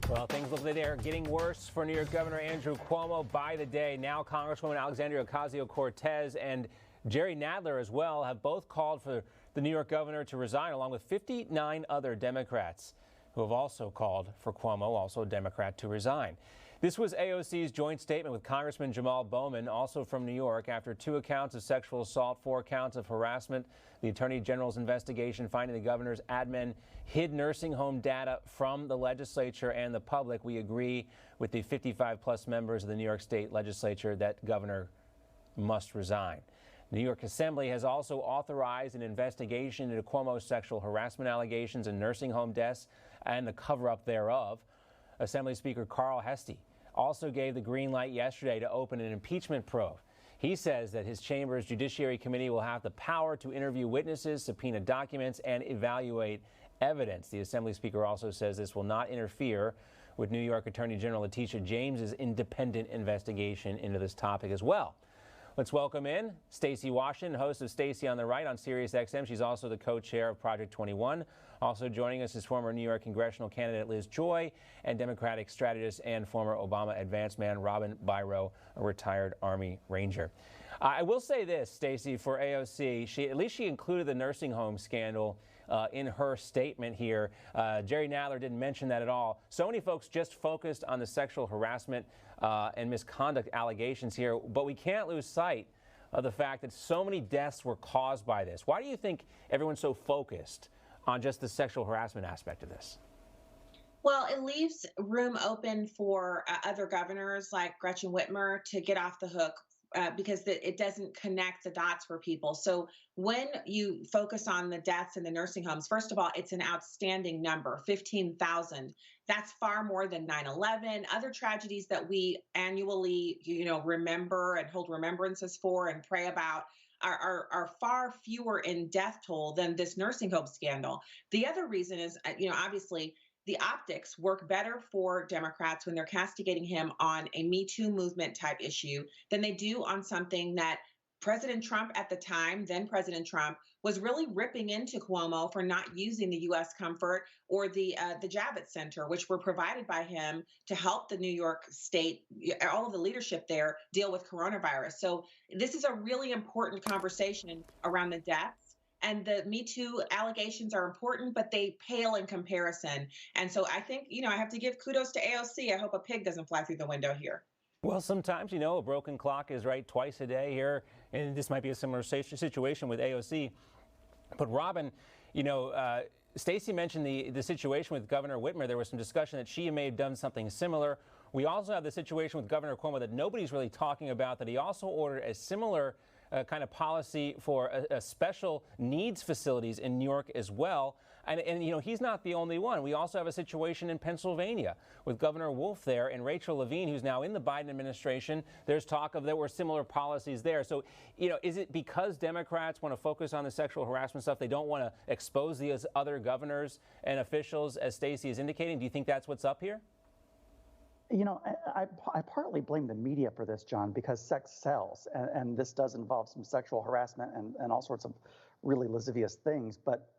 Well, things look like they're getting worse for New York Governor Andrew Cuomo by the day. Now, Congresswoman Alexandria Ocasio-Cortez and Jerry Nadler as well have both called for the New York governor to resign, along with 59 other Democrats who have also called for Cuomo, also a Democrat, to resign. This was AOC's joint statement with Congressman Jamal Bowman, also from New York, after 2 accounts of sexual assault, 4 counts of harassment. The Attorney General's investigation finding the governor's admin hid nursing home data from the legislature and the public. We agree with the 55-plus members of the New York State legislature that governor must resign. The New York Assembly has also authorized an investigation into Cuomo's sexual harassment allegations and nursing home deaths and the cover-up thereof. Assembly Speaker Carl Heastie also gave the green light yesterday to open an impeachment probe. He says that his chamber's Judiciary Committee will have the power to interview witnesses, subpoena documents, and evaluate evidence. The Assembly Speaker also says this will not interfere with New York Attorney General Letitia James's independent investigation into this topic as well. Let's welcome in Stacy Washington, host of Stacy on the Right on Sirius XM. She's also the co-chair of Project 21. Also joining us is former New York congressional candidate Liz Joy and Democratic strategist and former Obama advance man Robin Byro, a retired Army Ranger. I will say this, Stacy, for AOC, at least she included the nursing home scandal in her statement here. Jerry Nadler didn't mention that at all. So many folks just focused on the sexual harassment and misconduct allegations here, but we can't lose sight of the fact that so many deaths were caused by this. Why do you think everyone's so focused on just the sexual harassment aspect of this? Well, it leaves room open for other governors like Gretchen Whitmer to get off the hook because it doesn't connect the dots for people. So when you focus on the deaths in the nursing homes, first of all, it's an outstanding number, 15,000. That's far more than 9/11, other tragedies that we annually, remember and hold remembrances for and pray about. Are far fewer in death toll than this nursing home scandal. The other reason is, obviously, the optics work better for Democrats when they're castigating him on a Me Too movement type issue than they do on something that President Trump at the time, then President Trump, was really ripping into Cuomo for not using the U.S. Comfort or the Javits Center, which were provided by him to help the New York State, all of the leadership there, deal with coronavirus. So this is a really important conversation around the deaths. And the Me Too allegations are important, but they pale in comparison. And so I think, I have to give kudos to AOC. I hope a pig doesn't fly through the window here. Well, sometimes, a broken clock is right twice a day here, and this might be a similar situation with AOC. But Robin, Stacy mentioned the situation with Governor Whitmer. There was some discussion that she may have done something similar. We also have the situation with Governor Cuomo that nobody's really talking about, that he also ordered a similar kind of policy for a special needs facilities in New York as well. And he's not the only one. We also have a situation in Pennsylvania with Governor Wolf there and Rachel Levine, who's now in the Biden administration. There's talk of there were similar policies there. So, is it because Democrats want to focus on the sexual harassment stuff, they don't want to expose these other governors and officials, as Stacy is indicating? Do you think that's what's up here? I partly blame the media for this, John, because sex sells, and this does involve some sexual harassment and all sorts of really lascivious things. But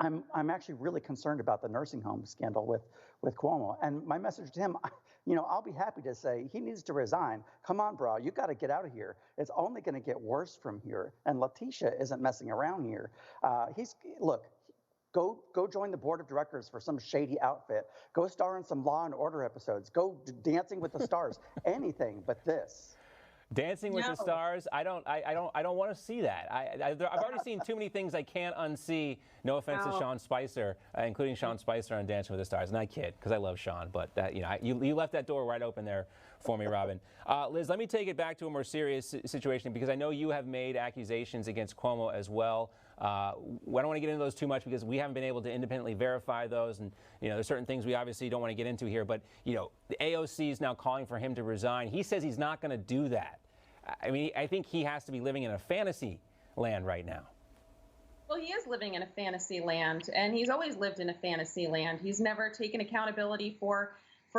I'm actually really concerned about the nursing home scandal with Cuomo. And my message to him, I'll be happy to say he needs to resign. Come on, bro, you got to get out of here. It's only going to get worse from here. And Letitia isn't messing around here. Look. Go join the board of directors for some shady outfit. Go star in some Law and Order episodes. Go Dancing with the Stars. Anything but this. Dancing with the Stars. I don't want to see that. I've already seen too many things I can't unsee. No offense to Sean Spicer, including Sean Spicer on Dancing with the Stars. And I kid, because I love Sean, but that you left that door wide open there for me, Robin. Liz, let me take it back to a more serious situation, because I know you have made accusations against Cuomo as well. I don't want to get into those too much because we haven't been able to independently verify those, and there's certain things we obviously don't want to get into here. But the AOC is now calling for him to resign. He says he's not going to do that. I mean, I think he has to be living in a fantasy land right now. Well, he is living in a fantasy land, and he's always lived in a fantasy land. He's never taken accountability for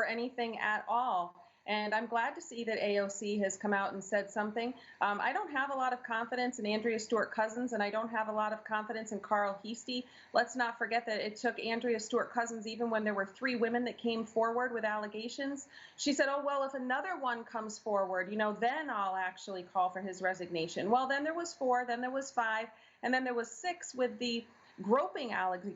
anything at all. And I'm glad to see that AOC has come out and said something. I don't have a lot of confidence in Andrea Stewart-Cousins, and I don't have a lot of confidence in Carl Heastie. Let's not forget that it took Andrea Stewart-Cousins, even when there were 3 women that came forward with allegations. She said, oh, well, if another one comes forward, then I'll actually call for his resignation. Well, then there was 4, then there was 5, and then there was 6 with the groping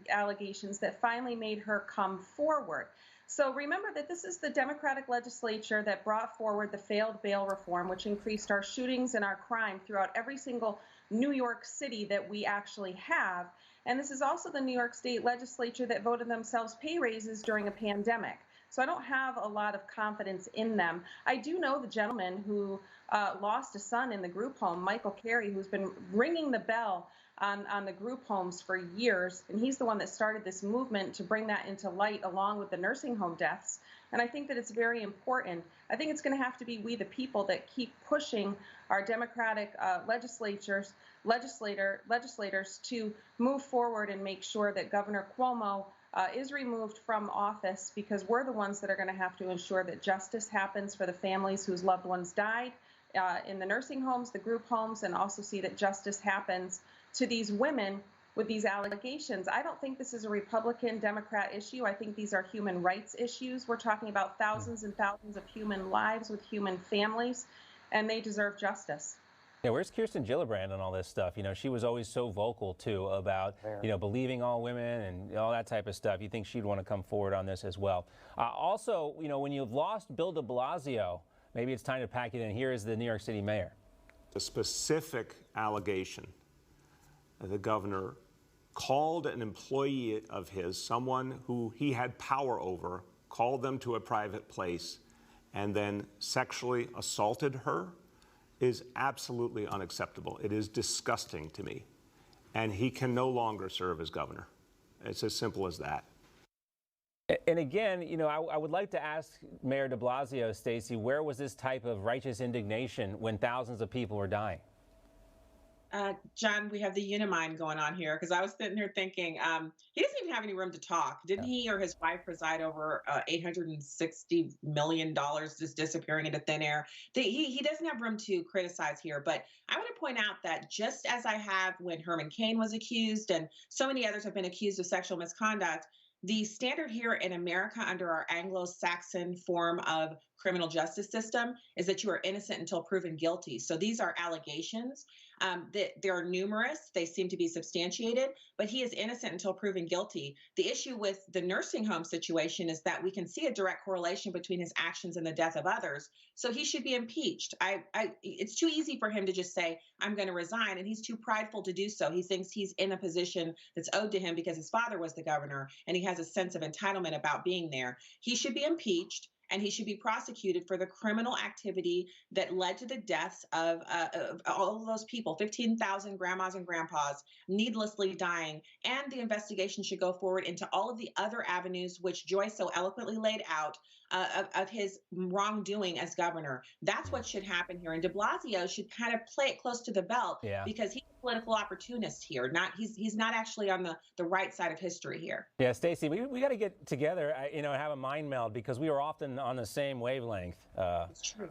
allegations that finally made her come forward. So remember that this is the Democratic legislature that brought forward the failed bail reform, which increased our shootings and our crime throughout every single New York City that we actually have. And this is also the New York State legislature that voted themselves pay raises during a pandemic. So I don't have a lot of confidence in them. I do know the gentleman who lost a son in the group home, Michael Carey, who's been ringing the bell on the group homes for years. And he's the one that started this movement to bring that into light along with the nursing home deaths. And I think that it's very important. I think it's going to have to be we the people that keep pushing our Democratic legislators to move forward and make sure that Governor Cuomo is removed from office, because we're the ones that are going to have to ensure that justice happens for the families whose loved ones died in the nursing homes, the group homes, and also see that justice happens to these women with these allegations. I don't think this is a Republican Democrat issue. I think these are human rights issues. We're talking about thousands and thousands of human lives with human families, and they deserve justice. Yeah, where's Kirsten Gillibrand on all this stuff? She was always so vocal, too, about, believing all women and all that type of stuff. You think she'd want to come forward on this as well. Also, when you've lost Bill de Blasio, maybe it's time to pack it in. Here is the New York City mayor. The specific allegation, the governor called an employee of his, someone who he had power over, called them to a private place, and then sexually assaulted her, is absolutely unacceptable. It is disgusting to me. And he can no longer serve as governor. It's as simple as that. And again, I would like to ask Mayor de Blasio, Stacy, where was this type of righteous indignation when thousands of people were dying? John, we have the Unimind going on here, because I was sitting here thinking he doesn't even have any room to talk. Didn't he or his wife preside over $860 million just disappearing into thin air? He doesn't have room to criticize here. But I want to point out that just as I have when Herman Cain was accused and so many others have been accused of sexual misconduct, the standard here in America under our Anglo-Saxon form of criminal justice system is that you are innocent until proven guilty. So these are allegations. There are numerous. They seem to be substantiated, but he is innocent until proven guilty. The issue with the nursing home situation is that we can see a direct correlation between his actions and the death of others. So he should be impeached. It's too easy for him to just say, I'm going to resign, and he's too prideful to do so. He thinks he's in a position that's owed to him because his father was the governor, and he has a sense of entitlement about being there. He should be impeached, and he should be prosecuted for the criminal activity that led to the deaths of all of those people, 15,000 grandmas and grandpas needlessly dying. And the investigation should go forward into all of the other avenues which Joyce so eloquently laid out of his wrongdoing as governor. That's what should happen here. And de Blasio should kind of play it close to the belt, because he's a political opportunist here. He's not actually on the right side of history here. Yeah, Stacy, we got to get together, and have a mind meld, because we were often on the same wavelength. It's true.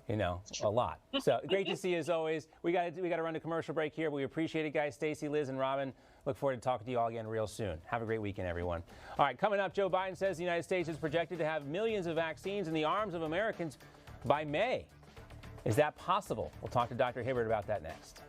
A lot. So great to see you as always. We got to run to commercial break here. But we appreciate it, guys. Stacy, Liz, and Robin. Look forward to talking to you all again real soon. Have a great weekend, everyone. All right, coming up, Joe Biden says the United States is projected to have millions of vaccines in the arms of Americans by May. Is that possible? We'll talk to Dr. Hibbert about that next.